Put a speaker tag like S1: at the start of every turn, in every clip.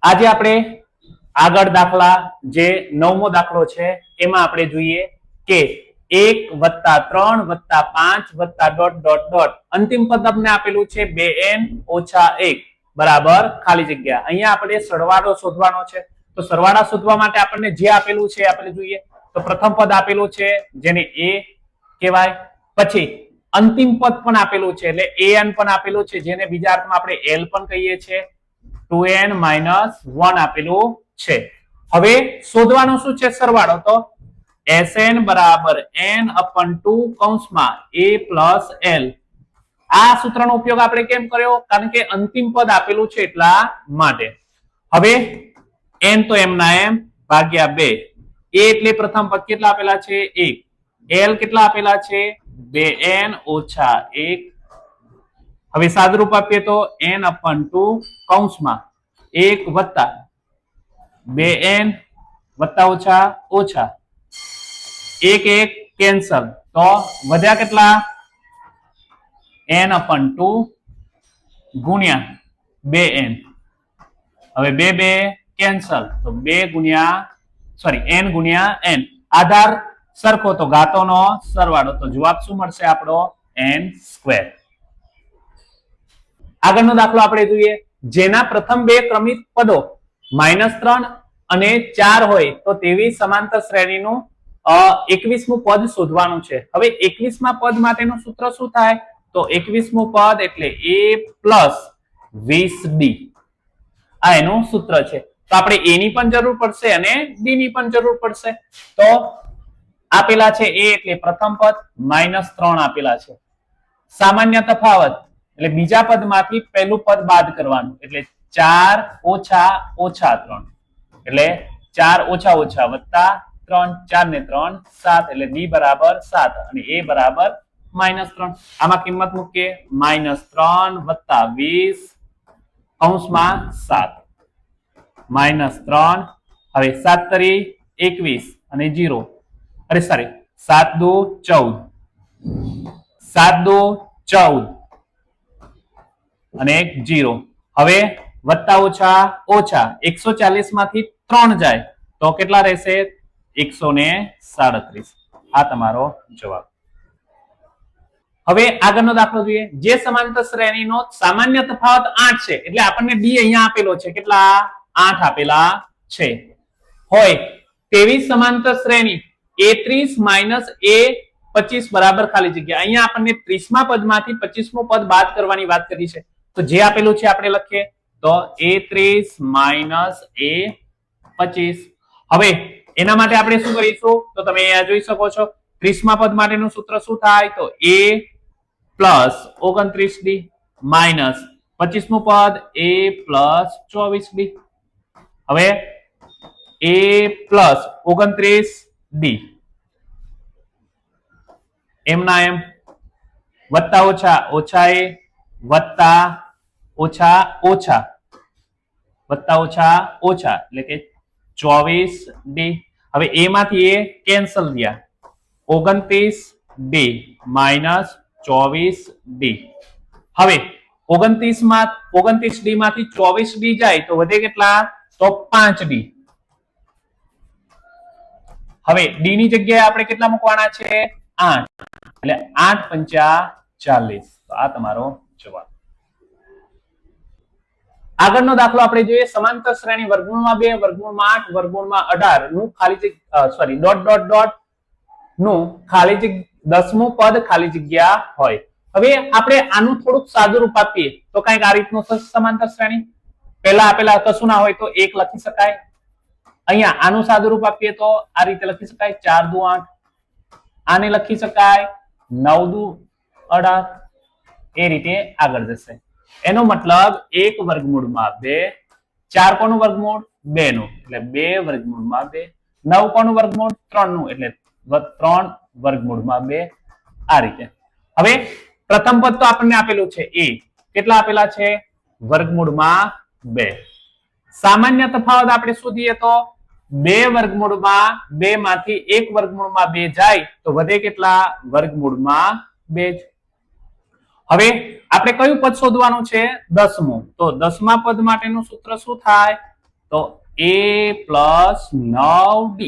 S1: આજે આપણે આગળ દાખલા જે 9મો દાખલો છે એમાં આપણે જોઈએ કે 1 + 3 + 5 + ડોટ ડોટ ડોટ અંતિમ પદ આપણે આપેલું છે 2n - 1 બરાબર ખાલી જગ્યા. અહીંયા આપણે સરવાળો શોધવાનો છે. તો સરવાળા શોધવા માટે આપણને જે આપેલું છે આપણે જોઈએ. તો પ્રથમ પદ આપેલું છે જેને a કહેવાય, પછી અંતિમ પદ પણ આપેલું છે એટલે an પણ આપેલું છે જેને બીજા અર્થમાં આપણે l પણ કહીએ છીએ. 2n - 1 આપેલું છે. હવે શોધવાનું શું છે સરવાળો. તો Sn બરાબર n/2 કૌંસમાં a + l. આ સૂત્રનો ઉપયોગ આપણે કેમ કર્યો? કારણ કે અંતિમ પદ આપેલું છે એટલા માટે. હવે n તો એમના એમ ભાગ્યા 2. a એટલે પ્રથમ પદ કેટલા આપેલા છે 1. l કેટલા આપેલા છે 2n - 1. હવે સાદુરૂપ આપીએ તો n/2 કૌંસમાં 1 વત્તા 2n વત્તા ઓછા ઓછા 1 કેન્સલ તો વધ્યા કેટલા n/2 ગુણ્યા 2n. હવે 2 કેન્સલ તો 2 n ગુણ્યા n. આધાર સરખો તો ઘાતોનો સરવાળો. તો જવાબ શું મળશે આપણો n². આગળનો દાખલો આપણે જોઈએ જેના પ્રથમ બે ક્રમિક પદો -3 અને 4 હોય તો તેવી સમાંતર શ્રેણીનું 21મું પદ શોધવાનું છે. હવે 21મા પદ માટેનું સૂત્ર શું થાય? તો 21મું પદ એટલે a + 20d. આ એનું સૂત્ર છે. તો આપણે a ની પણ જરૂર પડશે અને d ની પણ જરૂર પડશે. તો આપેલા છે a એટલે પ્રથમ પદ -3 આપેલા છે. સામાન્ય તફાવત એટલે બીજા પદમાંથી પહેલું પદ બાદ કરવાનું એટલે 4 - -3 એટલે 4 - વત્તા 3 4 ને 3 7 એટલે d બરાબર 7 અને a બરાબર -3. આમાં કિંમત મૂકીએ -3 વત્તા 20 કૌંસમાં 7 -3. હવે 7 તરી 21 અને 0 અરે સોરી 7 દુ 14 7 દુ 14 અને 0. હવે વત્તા ઓછા ઓછા 140 માંથી 3 જાય તો કેટલા રહેશે 137. આ તમારો જવાબ. હવે આગળનો દાખલો જોઈએ. જે સમાંતર શ્રેણીનો સામાન્ય તફાવત 8 છે એટલે આપણને d અહીંયા આપેલો છે. કેટલા 8 આપેલા છે હોય તેવી સમાંતર શ્રેણી a30 - a25 બરાબર ખાલી જગ્યા. અહીંયા આપણને 30મા પદમાંથી 25મું પદ બાદ કરવાની વાત કરી છે. તો જે આપેલું છે આપણે લખીએ તો a30 - a25. હવે એના માટે આપણે શું કરીશું તો તમે અહીંયા જોઈ શકો છો 30મા પદ માટેનું સૂત્ર શું થાય તો a + 29d માઈનસ 25મું પદ a + 24d. હવે a + 29d એમના એમ વત્તા ઓછા ઓછા a વત્તા ઓછા ઓછા વત્તા ઓછા ઓછા એટલે કે 24d. હવે a માંથી a કેન્સલ ગયા 29d માઈનસ 24d. હવે 29d માંથી 24d જાય તો વધે કેટલા તો 5d. હવે d ની જગ્યાએ આપણે કેટલા મૂકવાના છે 8 એટલે 8 × 5 = 40. તો આ તમારો જવાબ. આગળનો દાખલો આપણે જોઈએ સમાંતર શ્રેણી √2 √8 √18 નું ખાલી સોરી ડોટ ડોટ ડોટ નું ખાલી જગ્યા 10મું પદ ખાલી જગ્યા હોય. હવે આપણે આનું થોડુંક સાદું રૂપ આપીએ તો કંઈક આ રીતનું સમાંતર શ્રેણી. પહેલા આપેલા કશું ના હોય તો 1 લખી શકાય. અહીંયા આનું સાદું રૂપ આપીએ તો આ રીતે લખી શકાય 4 દુ 8. આને લખી શકાય 9 દુ 18. એ રીતે આગળ જશે. એનો મતલબ 1 વર્ગમૂળમાં 2 4 કોનું વર્ગમૂળ 2 નું એટલે 2 વર્ગમૂળમાં 2 9 કોનું વર્ગમૂળ 3 નું એટલે 3 વર્ગમૂળમાં 2. આ રીતે. હવે પ્રથમ પદ તો આપણને આપેલું છે a કેટલા આપેલા છે વર્ગમૂળમાં 2. સામાન્ય તફાવત આપણે શોધીએ તો 2 વર્ગમૂળમાં 2 માંથી 1 વર્ગમૂળમાં 2 જાય તો વધે કેટલા વર્ગમૂળમાં 2. હવે આપણે કયું પદ શોધવાનું છે 10મું. તો 10મા પદ માટેનું સૂત્ર શું થાય તો a પ્લસ 9d.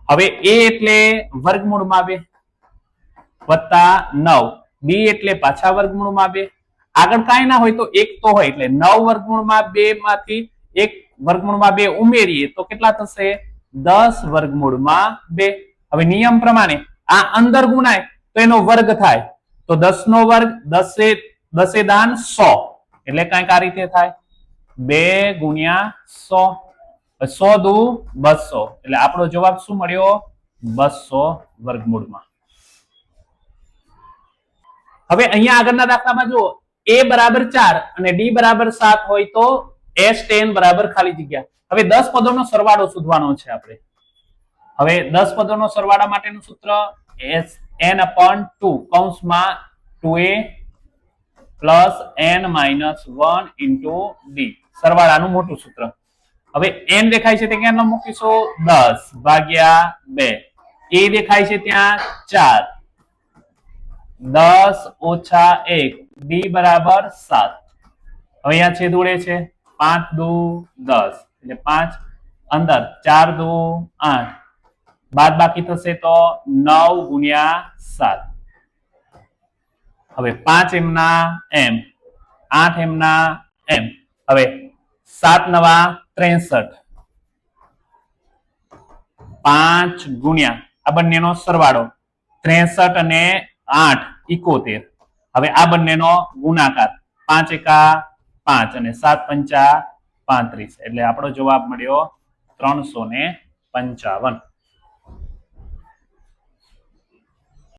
S1: હવે a એટલે વર્ગમૂળમાં 2 વત્તા 9, b એટલે પાછા વર્ગમૂળમાં 2. આગળ કાંઈ ના હોય તો એક તો હોય એટલે 9 વર્ગમૂળમાં 2 માંથી એક વર્ગમૂળમાં 2 ઉમેરીએ તો કેટલા થશે? 10 વર્ગમૂળમાં 2. હવે નિયમ પ્રમાણે આ અંદર ગુણાય તો એનો વર્ગ થાય, તો 10 નો વર્ગ 10 દાન 100 એટલે કાંઈક આ રીતે થાય 2 ગુણ્યા 100. 100 દુ 200 એટલે આપણો જવાબ શું મળ્યો? 200 વર્ગમૂળમાં. હવે અહીંયા આગળના દાખલામાં જુઓ, a બરાબર 4 અને d બરાબર 7 હોય તો s10 બરાબર ખાલી જગ્યા. હવે 10 પદોનો સરવાળો શોધવાનો છે આપણે. હવે 10 પદોનો સરવાળા માટેનું સૂત્ર n/2 કૌંસમાં 2a plus n minus 1 into d, સરવાળાનું મોટું સૂત્ર. હવે n દેખાય છે તે ક્યાં મૂકીશું? 10 ભાગ્યા 2. a દેખાય છે ત્યાં 4, 10 ઓછા 1, d બરાબર 7. હવે અહીંયા છેદ ઉડે છે, 5 દુ 10 એટલે 5 અંદર, 4 દુ 8, બાદ બાકી થશે તો 9 ગુણ્યા 7. હવે 5 એમના એમ, 8 એમના એમ. હવે 7 નવા 63, 5 ગુણ્યા આ બંનેનો સરવાળો 63 અને 8 71. હવે આ બંનેનો ગુણાકાર 5 એકા 5 અને 7 પંચા 35 એટલે આપણો જવાબ મળ્યો 355.